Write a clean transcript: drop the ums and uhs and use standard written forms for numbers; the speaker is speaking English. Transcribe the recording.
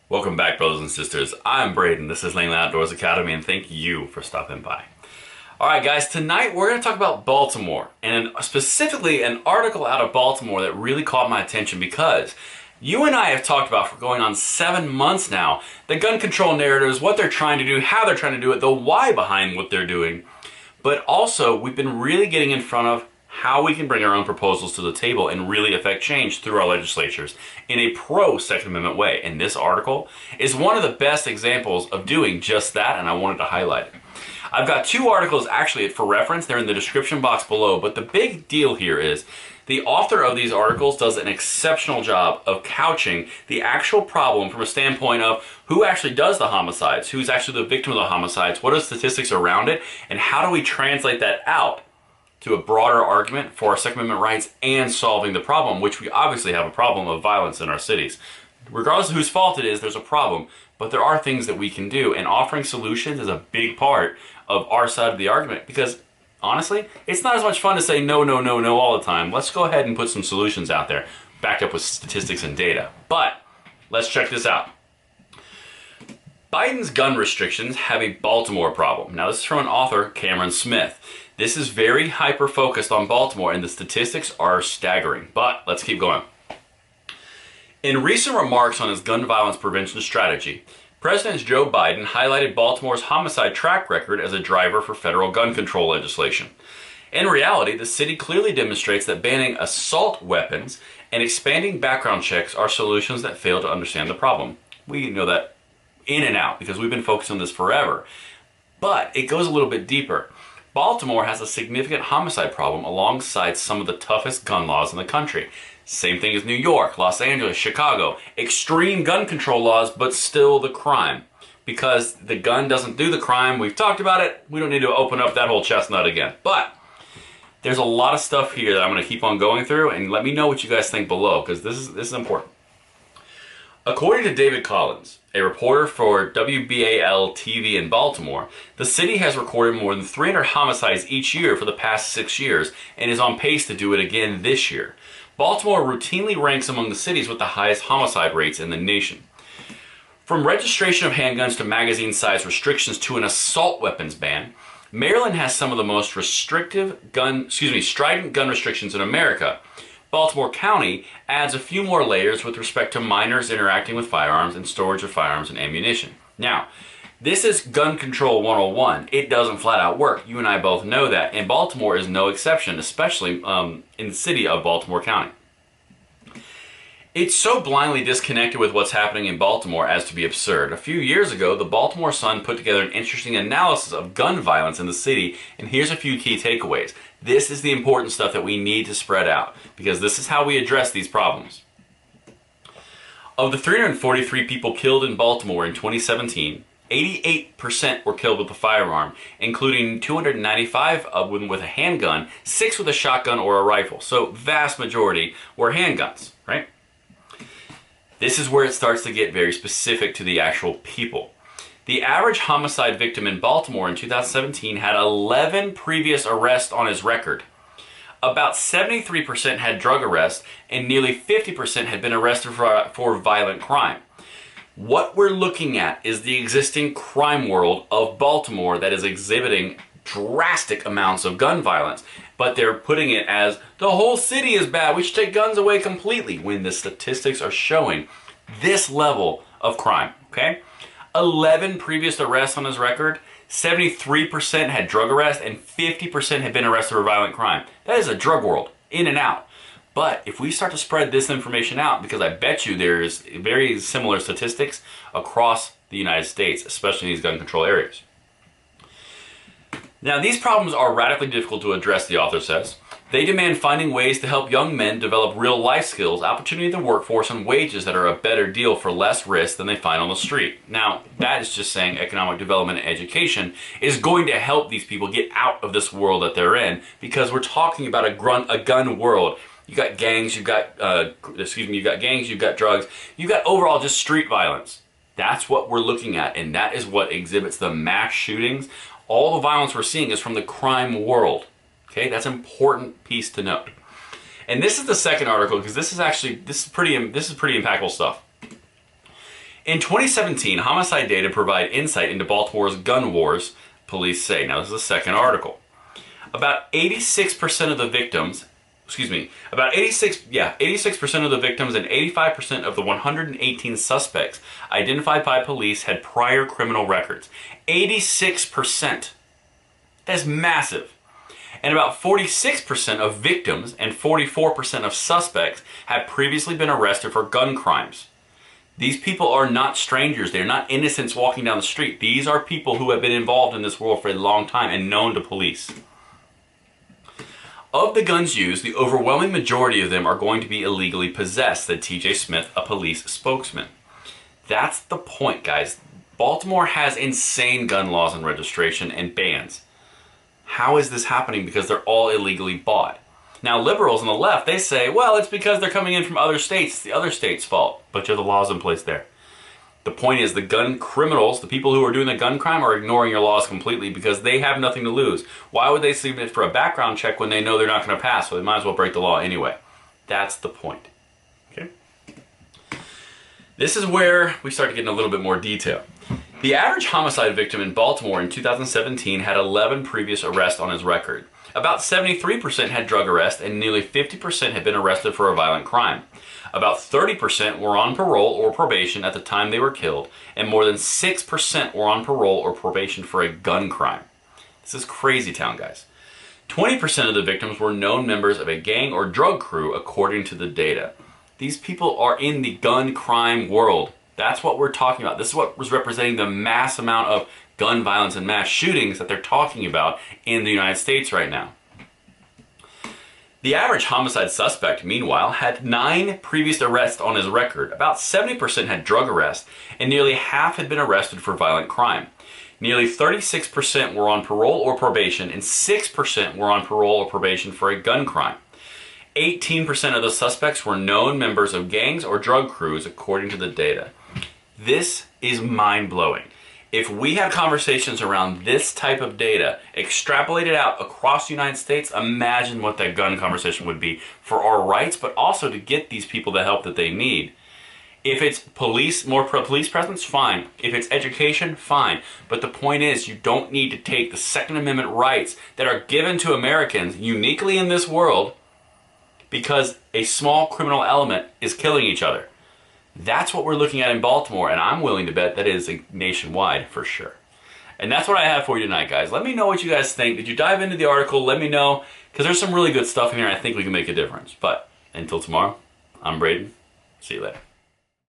Welcome back, brothers and sisters. I'm Braden. This is Langley Outdoors Academy, and thank you for stopping by. All right, guys, tonight we're going to talk about Baltimore, and specifically an article out of Baltimore that really caught my attention because you and I have talked about for going on 7 months now the gun control narratives, what they're trying to do, how they're trying to do it, the why behind what they're doing. But also, we've been really getting in front of how we can bring our own proposals to the table and really affect change through our legislatures in a pro-Second Amendment way. And this article is one of the best examples of doing just that, and I wanted to highlight it. I've got two articles actually for reference. They're in the description box below, but the big deal here is the author of these articles does an exceptional job of couching the actual problem from a standpoint of who actually does the homicides, who's actually the victim of the homicides, what are the statistics around it, and how do we translate that out to a broader argument for our Second Amendment rights and solving the problem, which we obviously have a problem of violence in our cities. Regardless of whose fault it is, there's a problem, but there are things that we can do, and offering solutions is a big part of our side of the argument because, honestly, it's not as much fun to say no, no, no, no all the time. Let's go ahead and put some solutions out there, backed up with statistics and data. But let's check this out. Biden's gun restrictions have a Baltimore problem. Now, this is from an author, Cameron Smith. This is very hyper-focused on Baltimore, and the statistics are staggering. But let's keep going. In recent remarks on his gun violence prevention strategy, President Joe Biden highlighted Baltimore's homicide track record as a driver for federal gun control legislation. In reality, the city clearly demonstrates that banning assault weapons and expanding background checks are solutions that fail to understand the problem. We know that in and out because we've been focused on this forever. But it goes a little bit deeper. Baltimore has a significant homicide problem alongside some of the toughest gun laws in the country. Same thing as New York, Los Angeles, Chicago. Extreme gun control laws, but still the crime. Because the gun doesn't do the crime, we've talked about it, we don't need to open up that whole chestnut again. But there's a lot of stuff here that I'm going to keep on going through, and let me know what you guys think below, because this is important. According to David Collins, a reporter for WBAL TV in Baltimore, the city has recorded more than 300 homicides each year for the past 6 years and is on pace to do it again this year. Baltimore routinely ranks among the cities with the highest homicide rates in the nation. From registration of handguns to magazine size restrictions to an assault weapons ban, Maryland has some of the most strident gun restrictions in America. Baltimore County adds a few more layers with respect to minors interacting with firearms and storage of firearms and ammunition. Now, this is gun control 101. It doesn't flat out work. You and I both know that, and Baltimore is no exception, especially in the city of Baltimore County. It's so blindly disconnected with what's happening in Baltimore as to be absurd. A few years ago, the Baltimore Sun put together an interesting analysis of gun violence in the city, and here's a few key takeaways. This is the important stuff that we need to spread out, because this is how we address these problems. Of the 343 people killed in Baltimore in 2017, 88% were killed with a firearm, including 295 of them with a handgun, 6 with a shotgun or a rifle. So vast majority were handguns, right? This is where it starts to get very specific to the actual people. The average homicide victim in Baltimore in 2017 had 11 previous arrests on his record. About 73% had drug arrests, and nearly 50% had been arrested for violent crime. What we're looking at is the existing crime world of Baltimore that is exhibiting drastic amounts of gun violence, but they're putting it as the whole city is bad, we should take guns away completely, when the statistics are showing this level of crime, okay? 11 previous arrests on his record, 73% had drug arrests, and 50% had been arrested for violent crime. That is a drug world, in and out. But if we start to spread this information out, because I bet you there's very similar statistics across the United States, especially in these gun control areas. Now, these problems are radically difficult to address, the author says. They demand finding ways to help young men develop real life skills, opportunity in the workforce, and wages that are a better deal for less risk than they find on the street. Now, that is just saying economic development and education is going to help these people get out of this world that they're in, because we're talking about a gun world. You got gangs, you've got drugs, you've got overall just street violence. That's what we're looking at, and that is what exhibits the mass shootings. All the violence we're seeing is from the crime world. Okay, that's an important piece to note. And this is the second article, because this is pretty impactful stuff. In 2017, Homicide Data provide insight into Baltimore's gun wars, police say. Now, this is the second article. About 86% of the victims, about 86% of the victims and 85% of the 118 suspects identified by police had prior criminal records. 86%. That's massive. And about 46% of victims and 44% of suspects have previously been arrested for gun crimes. These people are not strangers. They're not innocents walking down the street. These are people who have been involved in this world for a long time and known to police. Of the guns used, the overwhelming majority of them are going to be illegally possessed, said TJ Smith, a police spokesman. That's the point, guys. Baltimore has insane gun laws and registration and bans. How is this happening? Because they're all illegally bought. Now, liberals on the left, they say, well, it's because they're coming in from other states. It's the other state's fault. But you have the laws in place there. The point is the gun criminals, the people who are doing the gun crime, are ignoring your laws completely because they have nothing to lose. Why would they submit for a background check when they know they're not going to pass? So they might as well break the law anyway. That's the point. Okay? This is where we start getting a little bit more detail. The average homicide victim in Baltimore in 2017 had 11 previous arrests on his record. About 73% had drug arrests and nearly 50% had been arrested for a violent crime. About 30% were on parole or probation at the time they were killed, and more than 6% were on parole or probation for a gun crime. This is crazy town, guys. 20% of the victims were known members of a gang or drug crew, according to the data. These people are in the gun crime world. That's what we're talking about. This is what was representing the mass amount of gun violence and mass shootings that they're talking about in the United States right now. The average homicide suspect, meanwhile, had 9 previous arrests on his record. About 70% had drug arrests, and nearly half had been arrested for violent crime. Nearly 36% were on parole or probation, and 6% were on parole or probation for a gun crime. 18% of the suspects were known members of gangs or drug crews, according to the data. This is mind-blowing. If we had conversations around this type of data, extrapolated out across the United States, imagine what that gun conversation would be for our rights, but also to get these people the help that they need. If it's police, more police presence, fine. If it's education, fine. But the point is, you don't need to take the Second Amendment rights that are given to Americans uniquely in this world because a small criminal element is killing each other. That's what we're looking at in Baltimore, and I'm willing to bet that is nationwide for sure. And that's what I have for you tonight, guys. Let me know what you guys think. Did you dive into the article? Let me know, because there's some really good stuff in here. I think we can make a difference. But until tomorrow, I'm Braden. See you later.